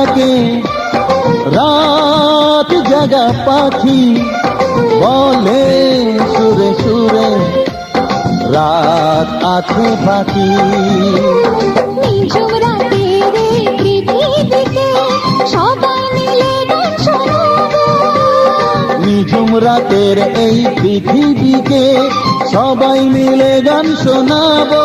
ডাকে রাত জাগা পাখি, বলে সুরে সুরে রাত আছে বাকি। নিঝুম রাতের এই পৃথিবীতে সবাই মিলে গান শোনাবো। নিঝুম রাতের এই পৃথিবীকে সবাই মিলে গান শোনাবো।